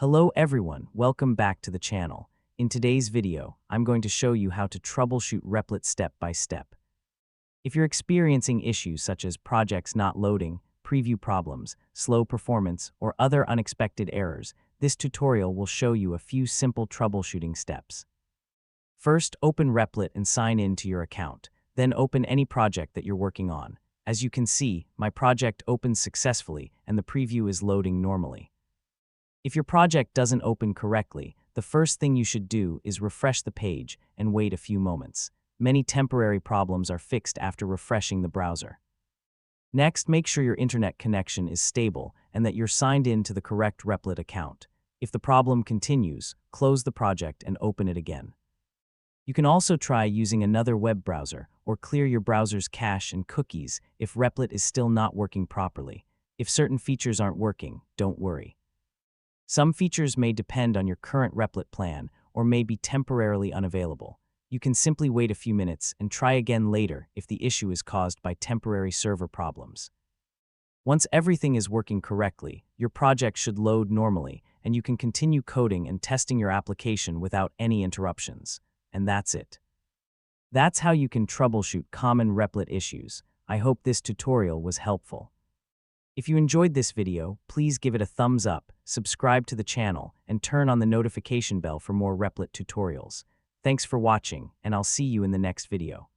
Hello everyone, welcome back to the channel. In today's video, I'm going to show you how to troubleshoot Replit step by step. If you're experiencing issues such as projects not loading, preview problems, slow performance, or other unexpected errors, this tutorial will show you a few simple troubleshooting steps. First, open Replit and sign in to your account. Then open any project that you're working on. As you can see, my project opens successfully and the preview is loading normally. If your project doesn't open correctly, the first thing you should do is refresh the page and wait a few moments. Many temporary problems are fixed after refreshing the browser. Next, make sure your internet connection is stable and that you're signed in to the correct Replit account. If the problem continues, close the project and open it again. You can also try using another web browser or clear your browser's cache and cookies if Replit is still not working properly. If certain features aren't working, don't worry. Some features may depend on your current Replit plan or may be temporarily unavailable. You can simply wait a few minutes and try again later if the issue is caused by temporary server problems. Once everything is working correctly, your project should load normally and you can continue coding and testing your application without any interruptions. And that's it. That's how you can troubleshoot common Replit issues. I hope this tutorial was helpful. If you enjoyed this video, please give it a thumbs up, subscribe to the channel, and turn on the notification bell for more Replit tutorials. Thanks for watching, and I'll see you in the next video.